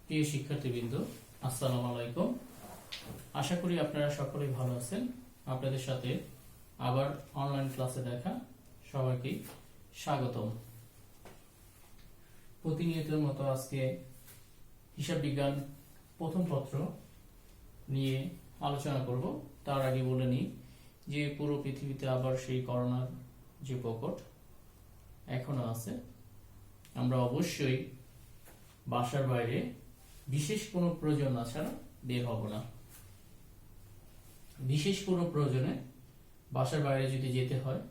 প্রিয় শিক্ষার্থীবৃন্দ, আসসালামু আলাইকুম। আশা করি আপনারা সকলেই ভালো আছেন। আপনাদের সাথে আবার অনলাইন ক্লাসে দেখা সবাইকে স্বাগতম। প্রতিনিয়তের মতো আজকে হিসাব বিজ্ঞান প্রথম পত্র নিয়ে আলোচনা করব। তার আগে বলে নিই যে পুরো পৃথিবীতে আবার সেই করোনার যে প্রকট এখনো আছে। আমরা অবশ্যই বাসার বাইরে বিশেষ কোনো প্রয়োজন না ছাড়া বের হব না। বিশেষ কোনো প্রয়োজনে বাসার বাইরে যদি যেতে হয়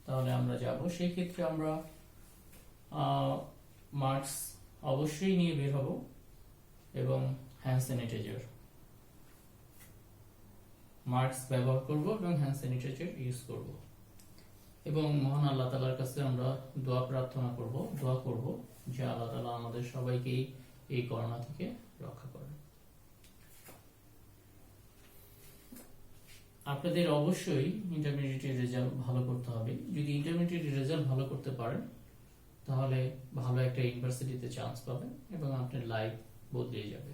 তাহলে আমরা যাব। সেই ক্ষেত্রে আমরা মাস্ক অবশ্যই নিয়ে বের হব এবং হ্যান্ড স্যানিটাইজার মাস্ক ব্যবহার করব এবং হ্যান্ড স্যানিটাইজার ইউজ করব। এবং মহান আল্লাহ তাআলার কাছে আমরা দোয়া প্রার্থনা করব, দোয়া করব যে আল্লাহ তাআলা আমাদের সবাইকেই এই করোনা থেকে রক্ষা করেন। আপনাদের অবশ্যই ইন্টারমিডিয়েটের রেজাল্ট ভালো করতে হবে। যদি ইন্টারমিডিয়েটের রেজাল্ট ভালো করতে পারেন তাহলে ভালো একটা ইউনিভার্সিটিতে চান্স পাবেন এবং আপনার লাইফ বদলে যাবে,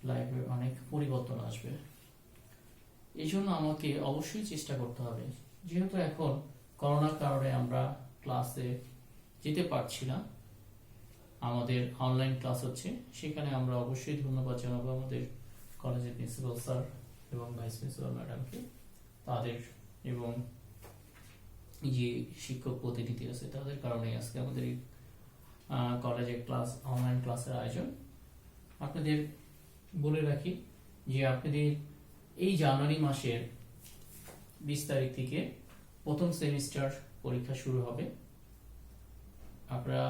লাইফে অনেক পরিবর্তন আসবে। এই জন্য আমাকে অবশ্যই চেষ্টা করতে হবে। যেহেতু এখন করোনার কারণে আমরা ক্লাসে যেতে পারছি না, আমাদের অনলাইন ক্লাস হচ্ছে, সেখানে আমরা অবশ্যই ধন্যবাদ জানাবো আমাদের কলেজের প্রিন্সিপাল স্যার এবং ভাইস প্রিন্সিপাল ম্যাডামকে, তাদের এবং যে শিক্ষক প্রতিনিধি আছে তাদের কারণে আজকে আমাদের এই কলেজে ক্লাস অনলাইন ক্লাসের আয়োজন। আপনাদের বলে রাখি যে আপনাদের এই জানুয়ারি মাসের 20 তারিখ থেকে প্রথম সেমিস্টার পরীক্ষা শুরু হবে। আপনারা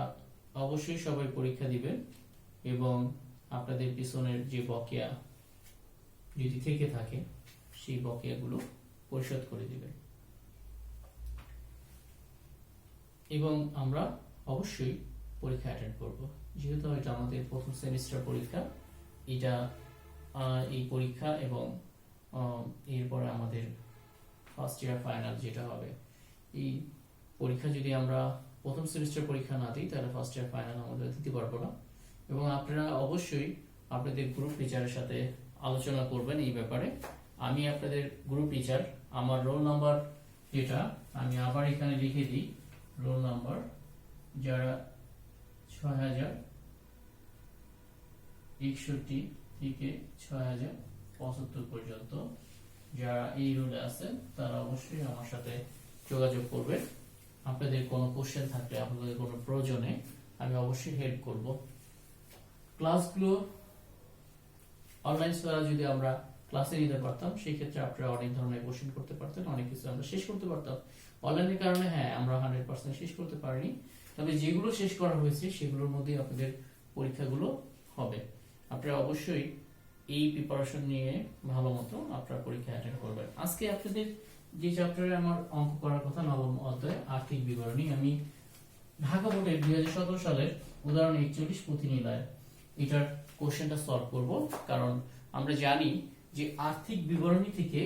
অবশ্যই সবাই পরীক্ষা দিবেন এবং আপনাদের পিছনের যে বকেয়া যদি থেকে থাকে সেই বকেয়াগুলো পরিশোধ করে দিবেন। এবং আমরা অবশ্যই পরীক্ষা অ্যাটেন্ড করব। যেহেতু এটা আমাদের প্রথম সেমিস্টার পরীক্ষা, এটা এই পরীক্ষা এবং এরপরে আমাদের ফার্স্ট ইয়ার ফাইনাল যেটা হবে, এই পরীক্ষা যদি আমরা প্রথম সেমিস্টার পরীক্ষা না দিই তাহলে ফার্স্ট ইয়ার ফাইনাল আমাদের দিতে পারবো না। এবং আপনারা অবশ্যই আপনাদের গ্রুপ টিচারের সাথে আলোচনা করবেন এই ব্যাপারে। আমি আপনাদের গ্রুপ টিচার, আমার রোল নাম্বার যেটা আমি আবার এখানে লিখে দিই, রোল নাম্বার যারা 6061 থেকে 6075 পর্যন্ত যারা এই রোলে আছেন তারা অবশ্যই আমার সাথে যোগাযোগ করবেন। আপনাদের কোনো কোশ্চেন থাকলে, আপনাদের কোনো প্রয়োজনে আমি অবশ্যই হেল্প করব। ক্লাসগুলো অনলাইন ছাড়া যদি আমরা ক্লাসে নিতে পারতাম সেই ক্ষেত্রে আপনারা অনেক ধরনের কোশ্চেন করতে পারতেন, অনেক কিছু আমরা শেষ করতে পারতাম। অনলাইনের কারণে আমরা 100% শেষ করতে পারিনি, তবে যেগুলো শেষ করা হয়েছে সেগুলোর মধ্যে আপনাদের পরীক্ষাগুলো হবে। আপনারা অবশ্যই এই প্রিপারেশন নিয়ে ভালো মতো আপনারা পরীক্ষা অ্যাটেন্ড করবেন। আজকে আপনাদের যে চ্যাপ্টারে আমার অঙ্ক করার কথা, নবম অধ্যায় আর্থিক বিবরণী, আমি ঢাকা বোর্ডের 2017 সালের উদাহরণ 41 পুঁথিনিলয় এটার কোশ্চেনটা সলভ করব। কারণ আমরা জানি যে আর্থিক বিবরণী থেকে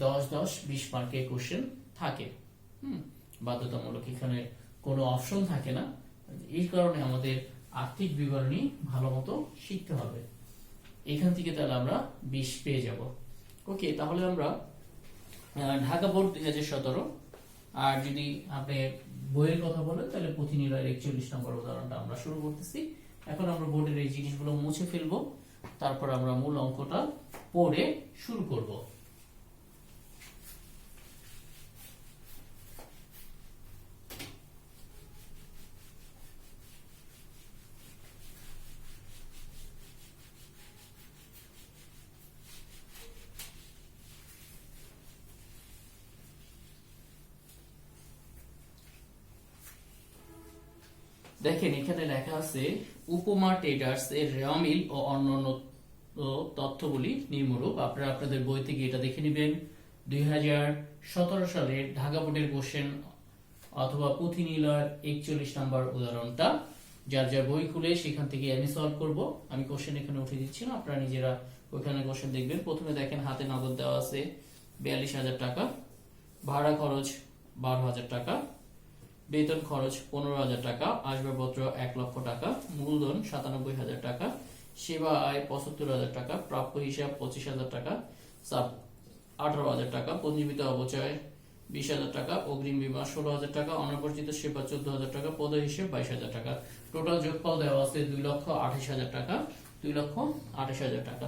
10-10-20 মার্কের কোশ্চেন থাকে, বাধ্যতামূলক, এখানে কোনো অপশন থাকে না। এই কারণে আমাদের আর্থিক বিবরণী ভালো মতো শিখতে হবে। এখান থেকে তাহলে আমরা 20 পেয়ে যাব। ওকে, তাহলে আমরা ঢাকা বোর্ড 2017, আর যদি আপনি বইয়ের কথা বলেন তাহলে পুঁথিনিলয়ের 41 নম্বর উদাহরণটা আমরা শুরু করতেছি। এখন আমরা বোর্ডের এই জিনিসগুলো মুছে ফেলবো, তারপর আমরা মূল অঙ্কটা পড়ে শুরু করব। দেখেন এখানে লেখা আছে উপমা ট্রেডার্স এর রেওয়ামিল ও অন্যান্য তথ্যগুলি নিম্নরূপ। আপনারা আপনাদের বই থেকে এটা দেখে নেবেন। 2017 সালের ঢাকা বোর্ডের কোশ্চেন অথবা পুঁথিনিলয়ের 41 নম্বর উদাহরণটা যার যার বই খুলে সেখান থেকে আমি সলভ করব। আমি কোশ্চেন এখানে উঠে দিচ্ছি না, আপনারা নিজেরা ওইখানে কোশ্চেন দেখবেন। প্রথমে দেখেন হাতে নগদ দেওয়া আছে 42,000 টাকা, ভাড়া খরচ 12,000 টাকা, বেতন খরচ 15,000 টাকা, আসবাবপত্র 1 লক্ষ টাকা, মূলধন 97,000 টাকা, সেবা আয় 75,000 টাকা, প্রাপ্য হিসাব 25,000 টাকা, সাব 18,000 টাকা, পঞ্জীবিত অবচয় 20,000 টাকা, অগ্রিম বীমা 16,000 টাকা, অনপরিচিত সেবা 14,000 টাকা, পদ হিসেব 22,000 টাকা। টোটাল যোগফল দেওয়া আছে 2,28,000 টাকা, 2,28,000 টাকা।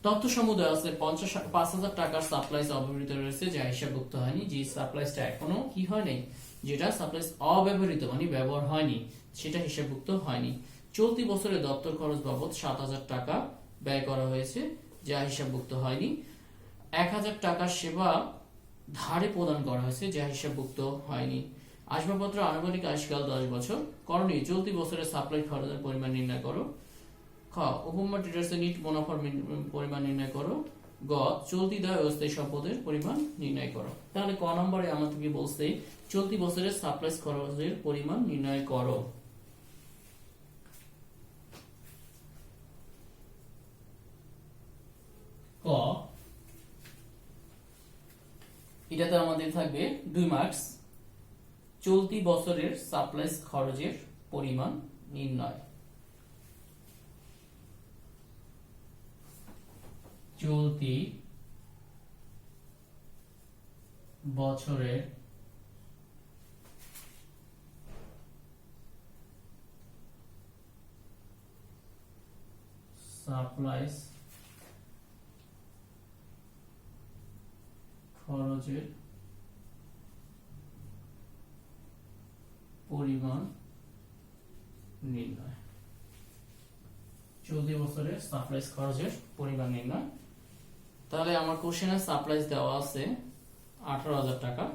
তথ্য সমুদায় আছে 5,000 টাকার সাপ্লাইস অব্যবহৃত রয়েছে যা হিসাবভুক্ত হয়নি, যে সাপ্লাইসটা এখনো কি হয় নাই, যেটা সাপ্লাইস অব্যবহৃত মানে ব্যবহার হয়নি সেটা হিসাবভুক্ত হয়নি। চলতি বছরে দপ্তর খরচ বাবদ 7,000 টাকা ব্যয় করা হয়েছে যা হিসাবভুক্ত হয়নি। 1,000 টাকার সেবা ধারে প্রদান করা হয়েছে যা হিসাবভুক্ত হয়নি। আসবাবপত্র আনুমানিক আয়ুষ্কাল 10 বছর। করণীয় চলতি বছরের সাপ্লাই খরচের পরিমাণ নির্ণয় করো। খ উপমা ট্রেডার্সের নিট মুনাফার পরিমাণ নির্ণয় করো। গ চলতি দায় ও স্থায়ী সম্পদের পরিমাণ নির্ণয় করো। তাহলে ক নম্বরে আমাদেরকে বলছে চলতি বছরের সাপ্লাই খরচের পরিমাণ নির্ণয় করো। ক এটাতে আমাদের থাকবে 2 মার্কস। চলতি বছরের সাপ্লাইস খরচের পরিমাণ নির্ণয়। চলতি বছরের সাপ্লাইস খরচের পরিমাণ নির্ণয়। চলতি বছরের সাপ্লাইস খরচের পরিমাণ নির্ণয়। তাহলে আমার কোশ্চেনে সাপ্লাইস দেওয়া আছে 18,000 টাকা।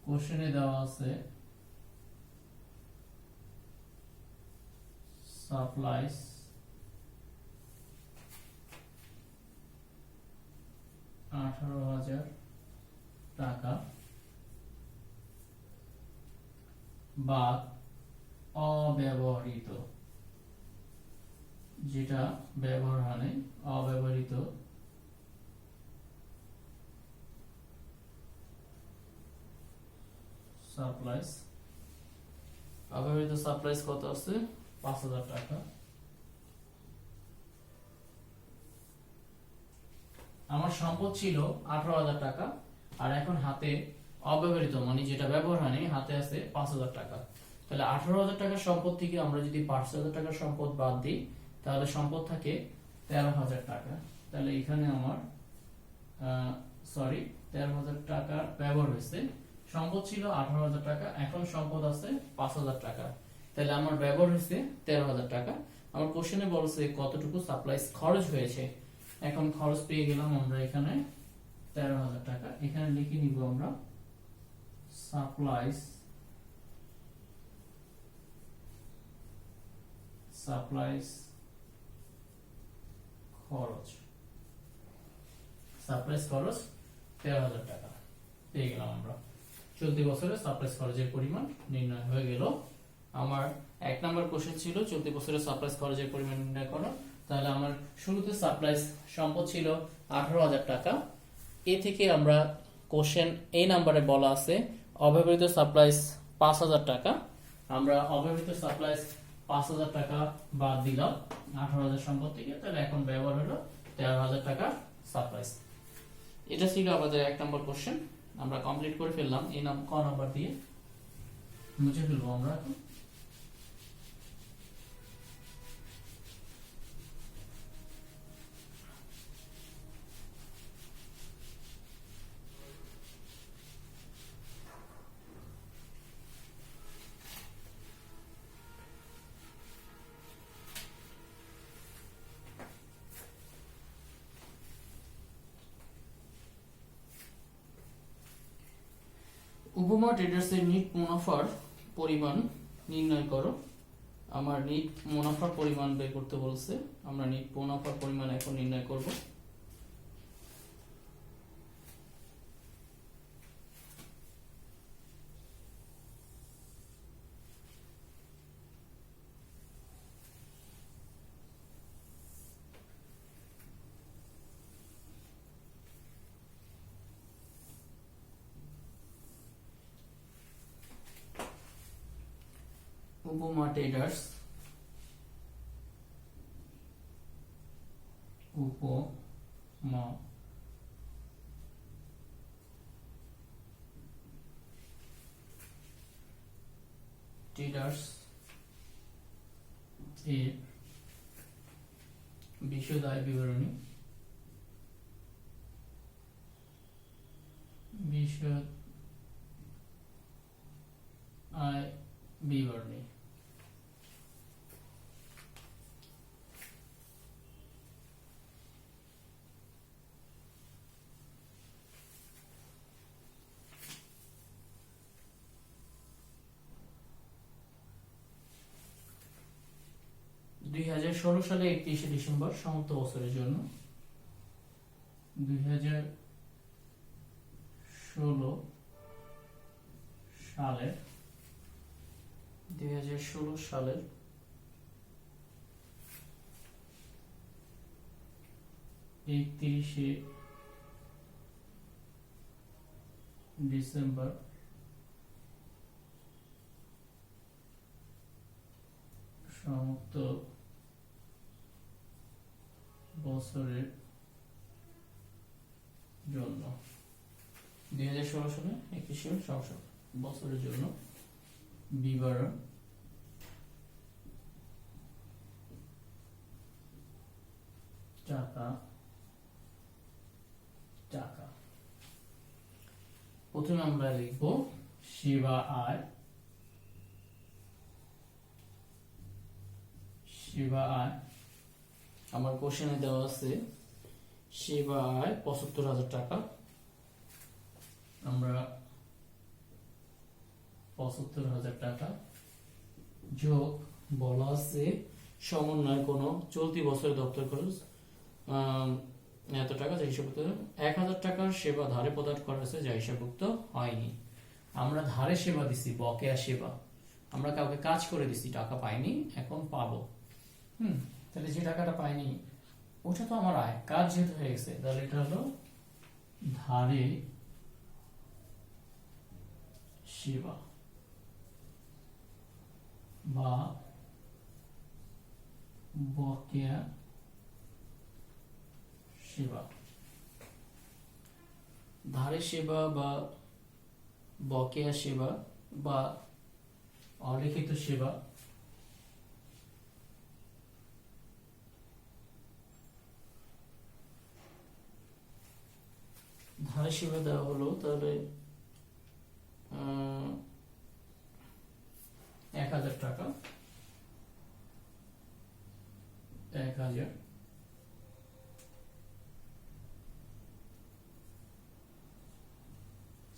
কোশ্চেনে দেওয়া আছে সাপ্লাইস 18,000 টাকা বা অব্যবহৃত, যেটা ব্যবহার হয় অব্যবহৃত সাপ্লাইস। অব্যবহৃত সাপ্লাইস কত আছে? 5,000 টাকা। আমার সম্পদ ছিল 18,000 টাকা আর এখন হাতে অব্যবহৃত মানে যেটা ব্যবহার হয়নি হাতে আছে 5,000 টাকা। তাহলে 18,000 টাকার সম্পদ থেকে আমরা যদি 5,000 টাকার সম্পদ বাদ দিই তাহলে সম্পদ থাকে 13,000 টাকা। তাহলে এখানে আমার 13,000 টাকা ব্যবহার হয়েছে। সম্পদ ছিল 18,000 টাকা, এখন সম্পদ আছে 5,000 টাকা। তাহলে আমার ব্যবহার হয়েছে 13,000 টাকা। আমার কোশ্চেনে বলছে কতটুকু সাপ্লাইস খরচ হয়েছে। এখন খরচ পেয়ে গেলাম আমরা এখানে 13,000 টাকা। এখানে লিখে নিব আমরা সাপ্লাইস খরচ। সাপ্লাইস খরচ 13,000 টাকা পেয়ে গেলাম আমরা। চলতি বছরে সাপ্লাইস খরচের পরিমাণ নির্ণয় হয়ে গেল। আমার 1 নম্বর কোশ্চেন ছিল চলতি বছরে সাপ্লাইস খরচের পরিমাণ নির্ণয় করো। তাহলে আমার শুরুতে সাপ্লাইস সম্পদ ছিল 18,000 টাকা। এ থেকে আমরা কোশ্চেন এই নম্বরে বলা আছে অব্যবহৃত সাপ্লাইস 5,000 টাকা। আমরা অব্যবহৃত সাপ্লাইস 5,000 টাকা বাদ দিলাম 18,000 সম্পদ থেকে। তাহলে এখন ব্যবহার হলো 13,000 টাকা সাপ্লাইস। এটা ছিল আমাদের 1 নম্বর কোশ্চেন। আমরা কমপ্লিট করে ফেললাম। এই ক নাম্বার দিয়ে মুছে ফেলবো আমরা এখন। উপমা ট্রেডার্সের নিট মুনাফার পরিমাণ নির্ণয় করো। আমার নিট মুনাফার পরিমাণ বের করতে বলছে। আমরা নিট মুনাফার পরিমাণ এখন নির্ণয় করব। উপমা ট্রেডার্স, উপমা ট্রেডার্স এর বিশদ আয় বিবরণী, বিশদ আয় বিবরণী। দুই হাজার 2016 সালে 31শে ডিসেম্বর সমস্ত বছরের জন্য 2016 সালের 31শে ডিসেম্বর সমস্ত বছরের জন্য 2016 সালে 31শে সমস্ত বছরের জন্য বিবরণ টাকা টাকা। প্রথমে আমরা লিখব সেবা আয়, সেবা আয় আমার কোশ্চেনে দেওয়া আছে সেবা আয় ৭৫,০০০ টাকা। আমরা ৭৫,০০০ টাকা যোগ বলা আছে সমন্বয় কোন চলতি বছরের দপ্তর খরচ এত টাকা যা হিসাবভুক্ত, ১,০০০ টাকার সেবা ধারে প্রদান করা হয়েছে যা হিসাবভুক্ত হয়নি। আমরা ধারে সেবা দিছি, বকেয়া সেবা, আমরা কাউকে কাজ করে দিছি, টাকা পাইনি, এখন পাবো। তাহলে যে টাকাটা পাইনি ওটা তো আমার আয়, কাজ যেহেতু হয়ে গেছে, তাহলে এটা হলো ধারে সেবা বা বকেয়া সেবা। ধারে সেবা বা বকেয়া সেবা বা অলিখিত সেবা ধারে সেবা দেওয়া হলো, তাহলে ১,০০০ টাকা, ১,০০০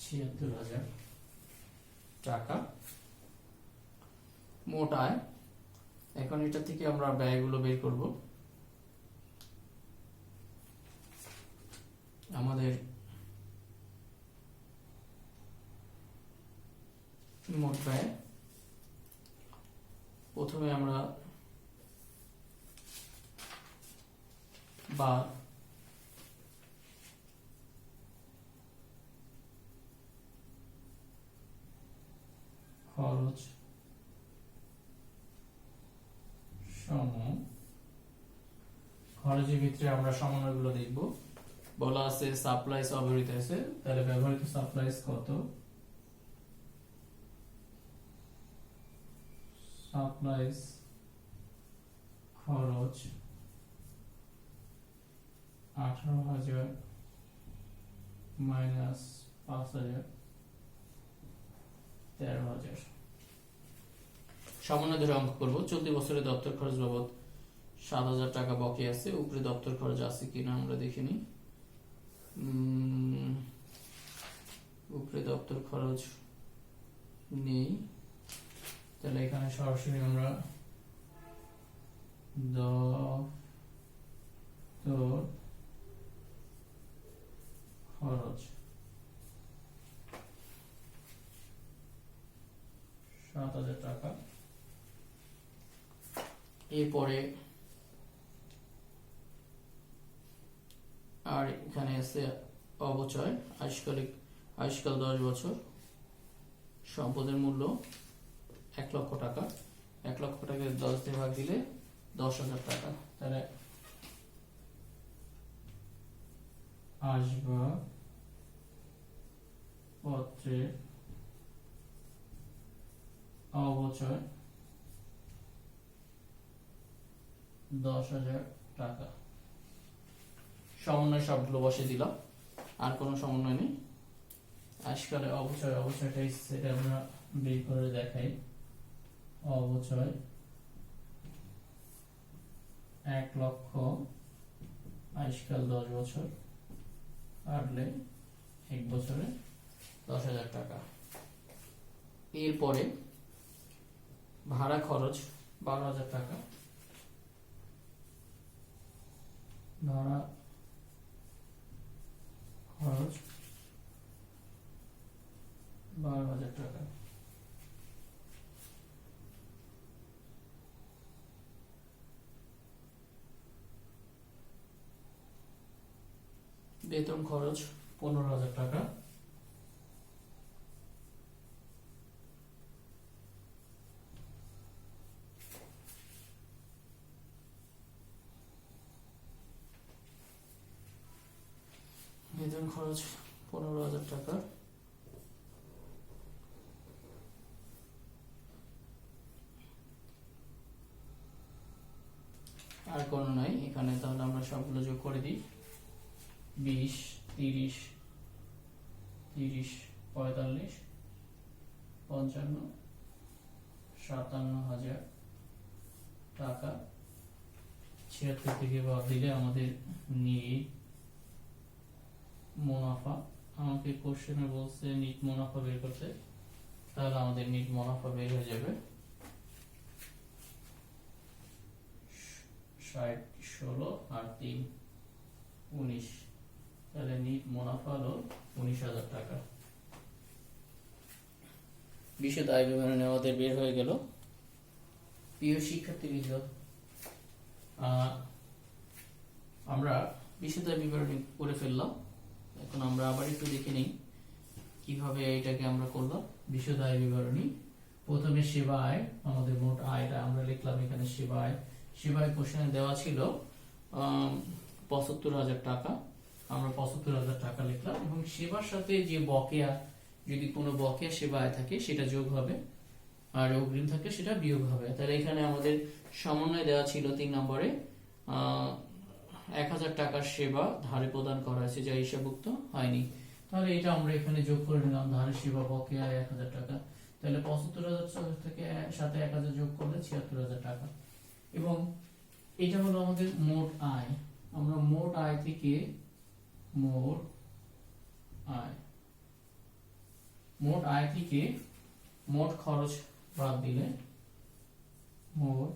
৭৬,০০০ টাকা মোট আয়। এখন এটা থেকে আমরা ব্যয়গুলো বের করব। আমাদের মোট ব্যয়, প্রথমে আমরা বা খরচ সম, খরচের ভিতরে আমরা সমন্বয়গুলো দেখব। বলা আছে সাপ্লাইস অব্যবহৃত আছে, তাহলে ব্যবহৃত সাপ্লাইস কত, সাপ্লাইস খরচ 18,০০০ মাইনাস 5,০০০ 13,০০০। সমন্বয় ধরে অঙ্ক করব। চলতি বছরে দপ্তর খরচ বাবদ 7,০০০ টাকা বাকি আছে, উপরে দপ্তর খরচ আছে কিনা আমরা দেখিনি। উপরে দপ্তর খরচ নেই, তাহলে এখানে সরাসরি আমরা দপ্তর খরচ 7,০০০ টাকা। এরপরে আর এখানে আছে অবচয়, আয়ুষ্কাল 10 বছর, সম্পদের মূল্য 1,00,000 টাকা। 1 লক্ষ টাকা 10 দিয়ে ভাগ দিলে 10,000 টাকা। তাহলে আসবাবপত্রের অবচয় 10,000 টাকা। সমন্বয় সবগুলো বসে দিলাম, আর কোনো সমন্বয় নেই। আজকালে অবচয়টা সেটা আমরা বের করে দেখাই। অবচয় 1 লক্ষ আজকাল 10 বছর কাটলে 1 বছরে 10,000 টাকা। এরপরে ভাড়া খরচ 12,000 টাকা। ভাড়া খরচ 12,000 টাকা। বেতন খরচ 15,000 টাকা। বেতন খরচ 15,000 টাকা। আর কোনো নাই এখানে, তাহলে আমরা সবগুলো যোগ করে দিই। 20, 30, 30, 45, 55, 57,000 টাকা। 76 থেকে বাদ দিলে আমাদের নিট মুনাফা, আমাকে কোশ্চেনে বলছে নিট মুনাফা বের করতে, তাহলে আমাদের নিট মুনাফা বের হয়ে যাবে 60, 16 আর 3, 19। তাহলে নিট মুনাফা হলো 19,000 টাকা। বিশদ আয় বিবরণী আমাদের বের হয়ে গেল। প্রিয় শিক্ষার্থীবৃন্দ, আমরা বিশদ আয় বিবরণী করে ফেললাম। এখন আমরা আবার একটু দেখে নিই কিভাবে এটাকে আমরা করলাম। বিশদ আয় বিবরণী, প্রথমে সেবা আয়, আমাদের মোট আয়টা আমরা লিখলাম এখানে। সেবা আয় কোশ্চেনে দেওয়া ছিল 75,000 টাকা, আমরা 75,000 টাকা লিখলাম, এবং সেবার সাথে যে বকেয়া, যদি কোনো বকেয়া সেবা আয় থাকে সেটা যোগ হবে, আর অগ্রিম থাকে সেটা বিয়োগ হবে। তাহলে এখানে আমাদের সমন্বয় দেওয়া ছিল 3 নম্বরে 1,000 টাকার সেবা ধারে প্রদান করা হয়েছে যা হিসাবভুক্ত হয়নি। তাহলে এটা আমরা এখানে যোগ করে নিলাম, ধারে সেবা বকেয়া 1,000 টাকা। তাহলে 75,000 থেকে সাথে 1,000 যোগ করলে 76,000 টাকা। এবং এটা হলো আমাদের মোট আয়। আমরা মোট আয় থেকে মোট খরচ বাদ দিলে, মোট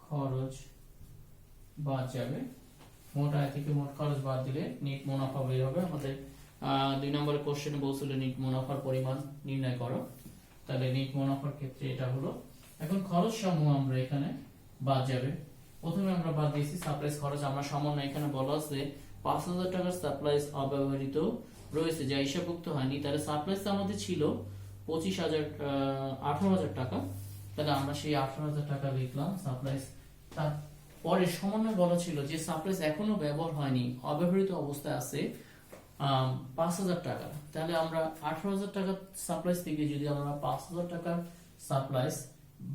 খরচ বাদ যাবে। মোট আয় থেকে মোট খরচ বাদ দিলে নিট মুনাফা বের হবে আমাদের। 2 নম্বরের কোশ্চেনে বলছিল নিট মুনাফার পরিমাণ নির্ণয় করো। তাহলে নিট মুনাফার ক্ষেত্রে এটা হলো। এখন খরচ সমূহ আমরা এখানে বাদ যাবে। প্রথমে আমরা বাদ দিয়েছি সাপ্লাইজ খরচ। আমরা সমন্বয় এখানে বলা আছে 5,000 টাকার সাপ্লাইজ অব্যবহৃত রয়েছে যা হিসাবভুক্ত হয়নি। তাহলে সাপ্লাইজ আমাদের ছিল 18,000 টাকা। তাহলে আমরা সেই 18,000 টাকা লিখলাম সাপ্লাইজ। তারপরে সমন্বয় বলা ছিল যে সাপ্লাইজ এখনো ব্যবহার হয়নি, অব্যবহৃত অবস্থায় আছে 5,000 টাকা। তাহলে আমরা 18,000 টাকার সাপ্লাইজ থেকে যদি আমরা 5,000 টাকার সাপ্লাইজ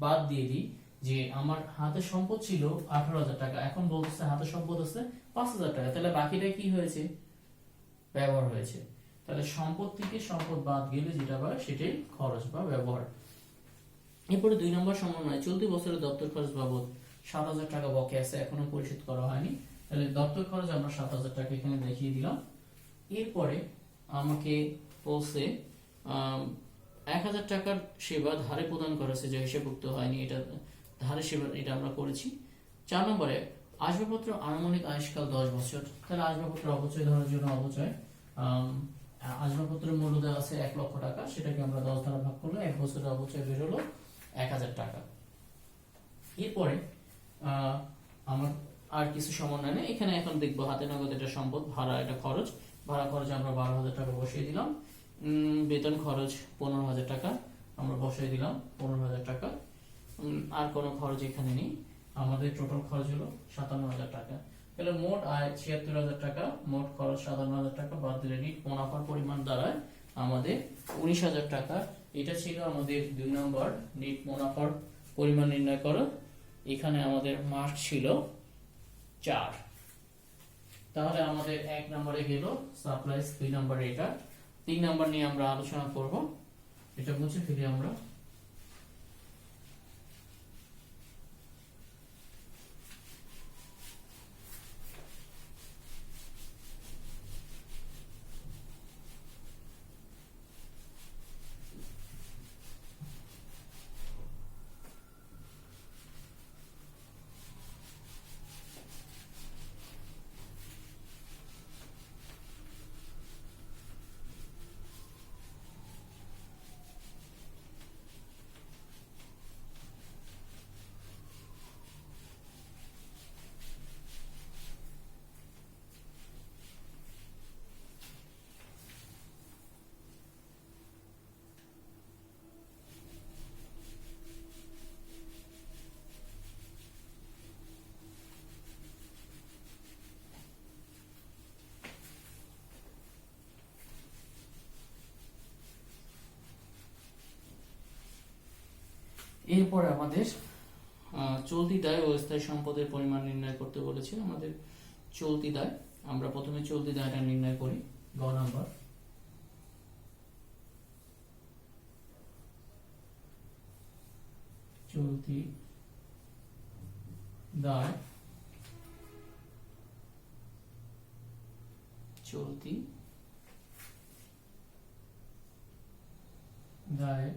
বাদ দিয়ে দিই, যে আমার হাতে সম্পদ ছিল 18,000 টাকা, এখন বলতেছে হাতে সম্পদ আছে 5,000 টাকা, তাহলে বাকিটা কি হয়েছে? ব্যবহার হয়েছে। তাহলে সম্পদ থেকে সম্পদ বাদ গেলে যেটা হয় সেটাই খরচ বা ব্যবহার। এরপরে 2 নম্বর সমন্বয়, চলতি বছরের দপ্তর খরচ বাবদ 7,000 টাকা বকেয়া আছে, এখনো পরিশোধ করা হয়নি। তাহলে দপ্তর খরচ আমরা 7,000 টাকা এখানে দেখিয়ে দিলাম। এরপরে আমাকে বলছে 1,000 টাকার সেবা ধারে প্রদান করা হয়েছে যা হিসাবভুক্ত হয়নি, এটা ধারে সেবা, এটা আমরা করেছি। 4 নম্বরে আসবাবপত্র আনুমানিক আয়ুষ্কাল 10 বছর। তাহলে আসবাবপত্র অবচয় ধরার জন্য অবচয়, আসবাবপত্রের মূল্য দেওয়া আছে 1 লক্ষ টাকা, সেটাকে আমরা 10 দ্বারা ভাগ করলে 1 বছরের অবচয় বের হলো 1,000 টাকা। এরপরে আমার আর কিছু সমন্বয় নেই এখানে। এখন দেখবো হাতে নগদ, এটা সম্পদ, ভাড়া এটা খরচ। ভাড়া খরচ আমরা 12,000 টাকা বসিয়ে দিলাম। বেতন খরচ 15,000 টাকা। আমরা বসাই দিলাম 15,000 টাকা। আর কোনো খরচ এখানে নেই, আমাদের টোটাল খরচ হলো 57,000 টাকা। তাহলে মোট আয় 76,000 টাকা, মোট খরচ 57,000 টাকা, বাদ দিলে নিট মুনাফার পরিমাণ দাঁড়ায় আমাদের 19,000 টাকা। এটা ছিল আমাদের 2 নম্বর নিট মুনাফার পরিমাণ নির্ণয় করো। এখানে আমাদের মার্ক ছিল 4। তাহলে আমাদের 1 নম্বরে গেল সাপ্লাইজ, 2 নম্বরে এটা, 3 নম্বর নিয়ে আমরা আলোচনা করব। এটা মুছে ফেলি আমরা। এরপর আমাদের চলতি দায় ও স্থায়ী সম্পদের পরিমাণ নির্ণয় করতে বলেছে। আমাদের চলতি দায়, আমরা প্রথমে চলতি দায়টা নির্ণয় করি। গ নাম্বার, চলতি দায়, চলতি দায়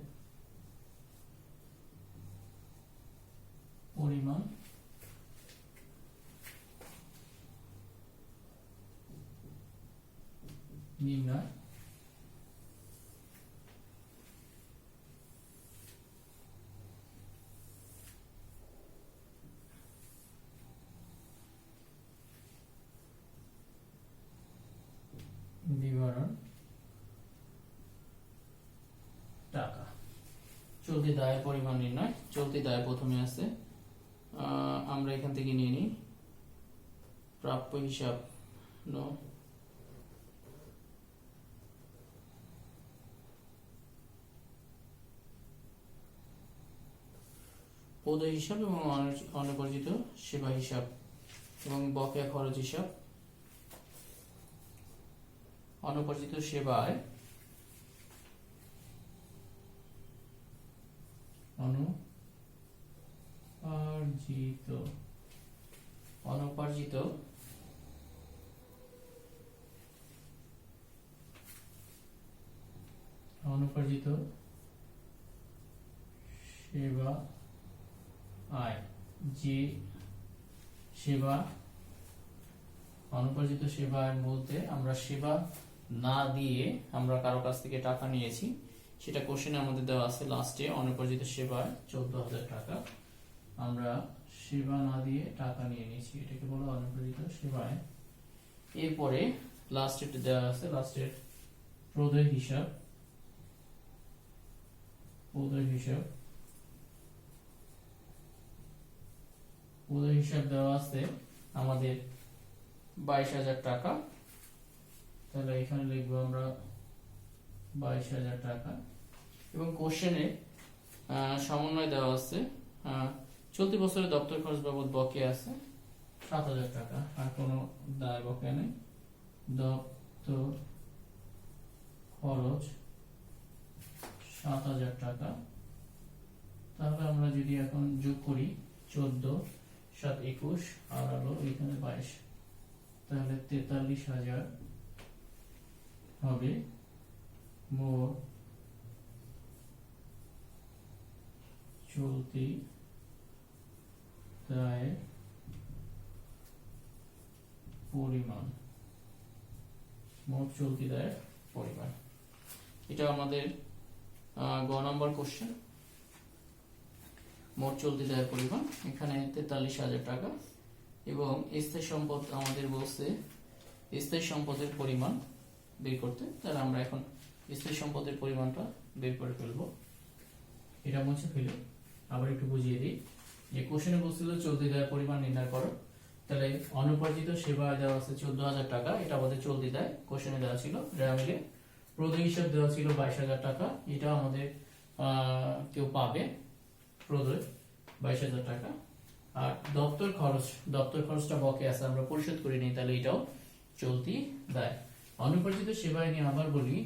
পরিমাণ নির্ণয়। বিবরণ টাকা। চলতি দায়ের পরিমাণ নির্ণয়। চলতি দায় প্রথমে আছে, আমরা এখান থেকে নিয়ে নিই প্রাপ্য হিসাব পদ হিসাব এবং অনুপরিচিত সেবা হিসাব এবং বকেয়া খরচ হিসাব। অনুপরিচিত সেবায় অনুপার্জিত সেবা আয়, যে সেবা অনুপার্জিত সেবা আয় বলতে আমরা সেবা না দিয়ে আমরা কারো কাছ থেকে টাকা নিয়েছি, সেটা কোশ্চেনে আমাদের দেওয়া আছে লাস্টে। অনুপার্জিত সেবা আয় 14,000 টাকা, আমরা সেবা না দিয়ে টাকা নিয়ে নিয়েছি, এটাকে বলা অনুপার্জিত সেবা আয়। এরপরে লাস্টে দেওয়া আছে, লাস্টের প্রদেয় হিসাব, প্রদেয় হিসাব দেওয়া আছে আমাদের 22,000 টাকা। তাহলে এখানে লিখবো আমরা 22,000 টাকা। এবং কোশ্চেনে সমন্বয় দেওয়া আছে, চলতি বছরে দপ্তর খরচ বাবদ বকেয়া আছে 7,000 টাকা, আর কোনো দায় বকেয়া নেই। দপ্তর খরচ 7,000 টাকা। তাহলে আমরা যদি এখন যোগ করি 14 7 21 আর হলো এখানে 22, তাহলে 43,000 হবে মোট চলতি দায়ের পরিমাণ। মোট চলতি দায়ের পরিমাণ, এটা আমাদের গ নম্বর কোশ্চেন। মোট চলতি দায়ের পরিমাণ এখানে 43,000 টাকা। এবং স্থায়ী সম্পদ আমাদের বলছে স্থায়ী সম্পদের পরিমাণ বের করতে, তাহলে আমরা এখন স্থায়ী সম্পদের পরিমাণটা বের করে ফেলবো। এটা মুছে ফেলে আবার একটু বুঝিয়ে দিই যে কোশ্চেনে বলছিল চলতি দায়ের পরিমাণ নির্ণয় করো। তাহলে অনুপার্জিত সেবা দেওয়া আছে 14,000 টাকা, এটা আমাদের চলতি দায় কোশ্চেনে দেওয়া ছিল। রেমিলে প্রদয় হিসাব দেওয়া ছিল 22,000 টাকা, এটা আমাদের কেউ পাবে প্রদয় 22,000 টাকা। আর দপ্তর খরচটা বকে আছে, আমরা পরিশোধ করিনি, তাহলে এটাও চলতি দায়। অনুপার্জিত সেবায় নিয়ে আবার বলি,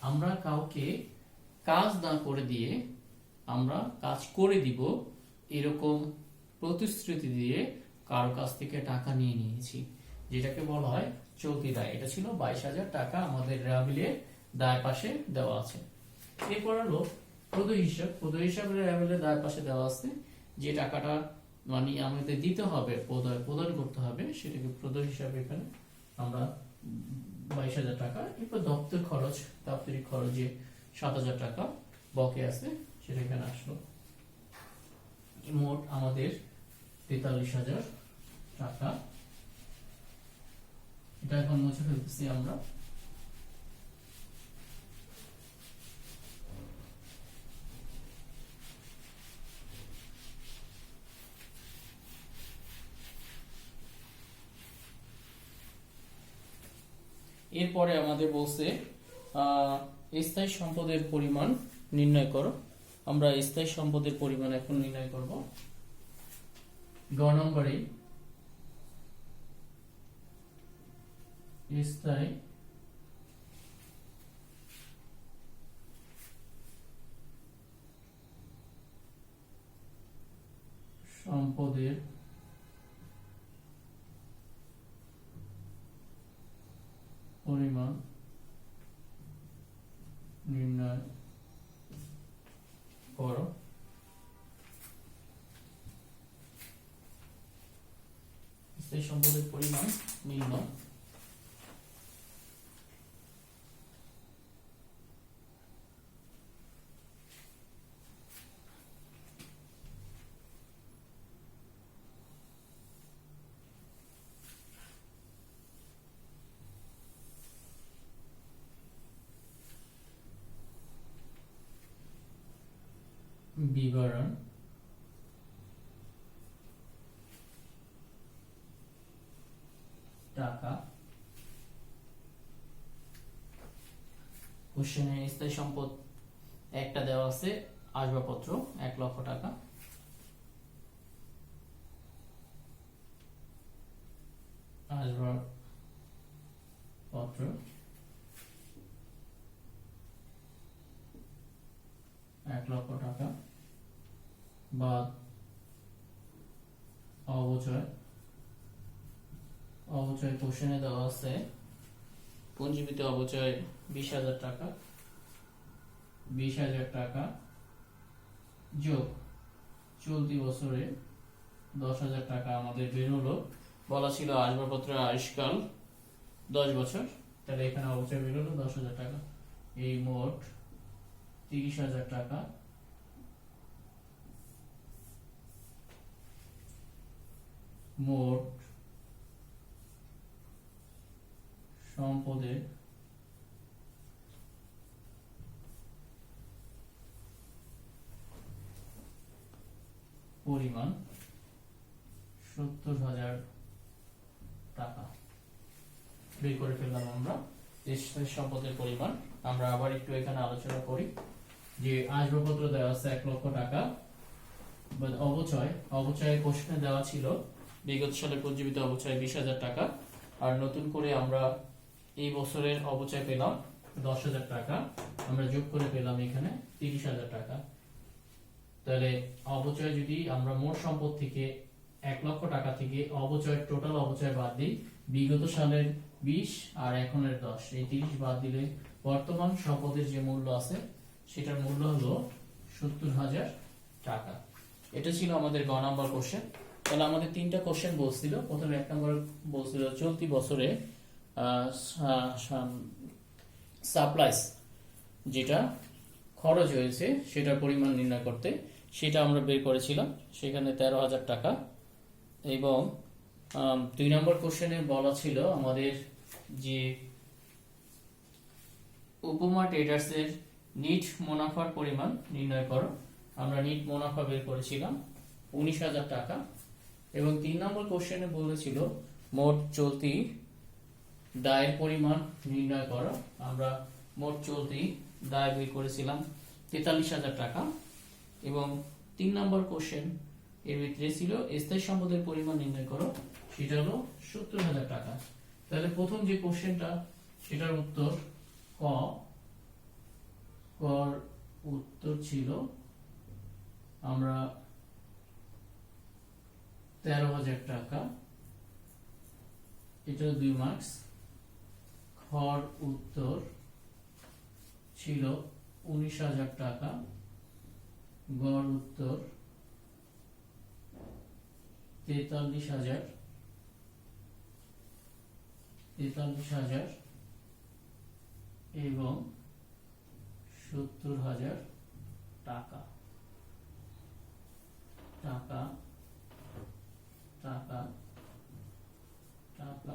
আমরা কাউকে কাজ না করে দিয়ে আমরা কাজ করে দিব এরকম প্রতিশ্রুতি দিয়ে কারো কাছ থেকে টাকা নিয়ে নিয়েছি, যেটাকে বলা হয় চলতি দায়। এটা ছিল 22,000 টাকা, আমাদের রেয়াবিলে দায় পাশে দেওয়া আছে। এরপর হলো প্রদয় হিসাব রেয়াবিলে দায় পাশে দেওয়া আছে, যে টাকাটা মানে আমাদের দিতে হবে, প্রদান করতে হবে, সেটাকে প্রদয় হিসাবে এখানে আমরা 22,000 টাকা। এরপর দাপ্তরিক খরচে 7,000 টাকা বকে আছে, সেটা এখানে আসলো। মোট আমাদের 43,000 টাকা। এটা এখন মুছে ফেলতেছি আমরা। এরপরে আমাদের বলছে স্থায়ী সম্পদের পরিমাণ নির্ণয় করো। আমরা স্থায়ী সম্পদের পরিমাণ এখন নির্ণয় করব। গ নম্বরে স্থায়ী সম্পদের পরিমাণ নির্ণয় করো। স্থায়ী সম্পদের পরিমাণ নির্ণয়। বিবরণ টাকা। কোশ্চেনে স্থায়ী সম্পদ একটা দেওয়া আছে, আসবাবপত্র 1 লক্ষ টাকা। আসবাবপত্র 1 লক্ষ টাকা বা অবচয় কোশ্চেনে দেওয়া আছে পুঞ্জীবিত অবচয় 20,000 টাকা। 20,000 টাকা যোগ চলতি বছরে 10,000 টাকা আমাদের বের হলো। বলা ছিল আসবাবপত্রের আয়ুষ্কাল 10 বছর, তাহলে এখানে অবচয় বের হলো 10,000 টাকা। এই মোট 30,000 টাকা মোট সম্পদের পরিমাণ 70,000 টাকা বের করে ফেললাম আমরা স্থায়ী সম্পদের পরিমাণ। আমরা আবার একটু এখানে আলোচনা করি যে আসবাবপত্র দেওয়া আছে 1 লক্ষ টাকা, অবচয় কোশ্চেনে দেওয়া ছিল বিগত সালে পুঞ্জীবিত অবচয় 20,000 টাকা, আর নতুন করে আমরা এই বছরের অবচয় পেলাম 10,000 টাকা, আমরা যোগ করে পেলাম এখানে 30,000 টাকা। তাহলে অবচয় যদি আমরা মোট সম্পদ থেকে 1 লক্ষ টাকা থেকে টোটাল অবচয় বাদ দিই, বিগত সালের 20 আর এখনের 10, এই 30 বাদ দিলে বর্তমান সম্পদের যে মূল্য আছে সেটার মূল্য হলো 70,000 টাকা। এটা ছিল আমাদের গ নাম্বার কোশ্চেন। তাহলে আমাদের 3টা কোশ্চেন বলছিল। প্রথমে 1 নম্বর বলছিল চলতি বছরে সাপ্লাইস যেটা খরচ হয়েছে সেটার পরিমাণ নির্ণয় করতে, সেটা আমরা বের করেছিলাম, সেখানে 13,000 টাকা। এবং 2 নম্বর কোশ্চেনে বলা ছিল আমাদের যে উপমা ট্রেডার্সের নিট মুনাফার পরিমাণ নির্ণয় করো। আমরা নিট মুনাফা বের করেছিলাম 19,000 টাকা। এবং 3 নম্বর কোশ্চেনে বলেছিল মোট চলতি দায়ের পরিমাণ নির্ণয় করো। আমরা মোট চলতি দায় বের করেছিলাম 43,000 টাকা। এবং 3 নম্বর কোশ্চেন এর ভিতরে ছিল স্থায়ী সম্পদের পরিমাণ নির্ণয় করো, সেটা হলো 70,000 টাকা। তাহলে প্রথম যে কোশ্চেনটা সেটার উত্তর কর উত্তর ছিল আমরা 13,000 টাকা, এটা 2 মার্কস। খর উত্তর ছিল 19,000 টাকা, গড় উত্তর 43,000 এবং 70,000 টাকা। টাকা টাকা টাকা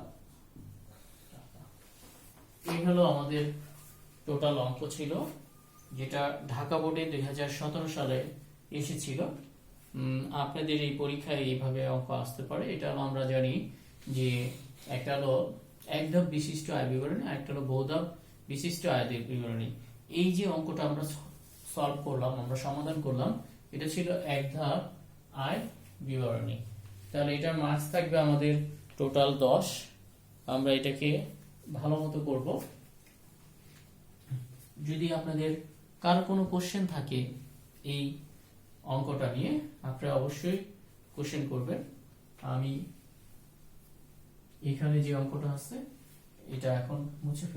টাকা এই হলো আমাদের টোটাল অঙ্ক ছিল, যেটা ঢাকা বোর্ডে 2017 সালে এসেছিল। আপনাদের এই পরীক্ষায় এইভাবে অঙ্ক আসতে পারে। এটা আমরা জানি যে একটা হলো এক ধাপ বিশিষ্ট আয় বিবরণী, আর একটা হলো বহু ধাপ বিশিষ্ট আয় বিবরণী। এই যে অঙ্কটা আমরা সলভ করলাম, আমরা সমাধান করলাম, এটা ছিল এক ধাপ আয় বিবরণী। তাহলে এটার মার্কস থাকবে আমাদের টোটাল 10। আমরা এটাকে ভালো মতো করব। যদি আপনাদের কার কোনো কোশ্চেন থাকে এই অঙ্কটা নিয়ে, আপনারা অবশ্যই কোশ্চেন করবেন। আমি এখানে যে অঙ্কটা আছে এটা এখন মুছে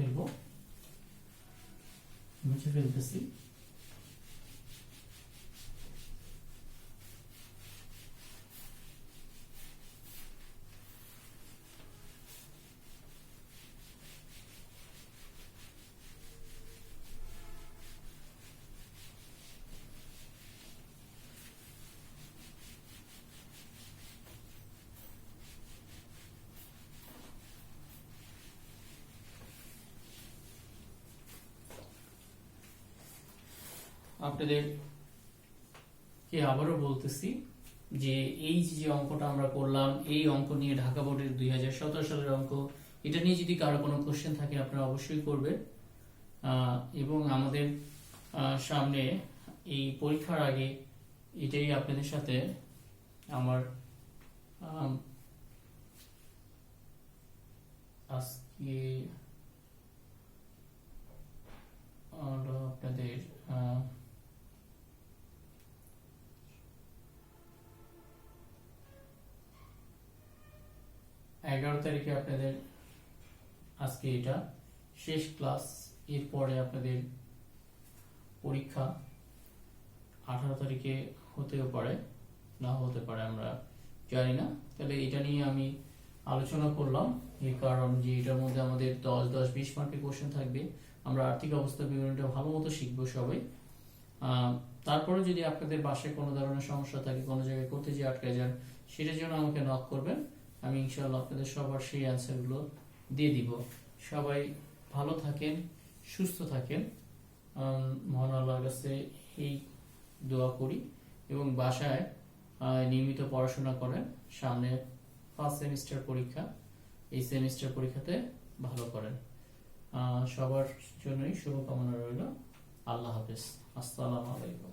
ফেলতেছি। আপনাদের কে আবারও বলতেছি যে এই যে অঙ্কটা আমরা করলাম, এই অঙ্ক নিয়ে ঢাকা বোর্ডের 2017 সালের অঙ্ক, এটা নিয়ে যদি কারো কোনো কোশ্চেন থাকে আপনারা অবশ্যই করবেন। এবং আমাদের সামনে এই পরীক্ষার আগে এটাই আপনাদের সাথে আমার আজকে আপনাদের 11 তারিখে আপনাদের আজকে এটা শেষ ক্লাস। এরপরে আপনাদের পরীক্ষা 18 তারিখে হতেও পারে, না হতে পারে, আমরা জানি না। তাহলে এটা নিয়ে আমি আলোচনা করলাম, এই কারণ যে এটার মধ্যে আমাদের 10-20 মার্কের কোশ্চেন থাকবে। আমরা আর্থিক অবস্থা বিবরণীটা ভালো মতো শিখবো সবাই। তারপরে যদি আপনাদের বাসায় কোনো ধরনের সমস্যা থাকে, কোনো জায়গায় করতে যে আটকে যান, সেটার জন্য আমাকে নক করবেন। আমি ইনশাআল্লাহ আপনাদের সবার সেই অ্যান্সারগুলো দিয়ে দিব। সবাই ভালো থাকেন, সুস্থ থাকেন, মহান আল্লাহর কাছে এই দোয়া করি। এবং বাসায় নিয়মিত পড়াশোনা করেন। সামনে ফার্স্ট সেমিস্টার পরীক্ষা, এই সেমিস্টার পরীক্ষাতে ভালো করেন। সবার জন্যই শুভকামনা রইল। আল্লাহ হাফেজ। আসসালামু আলাইকুম।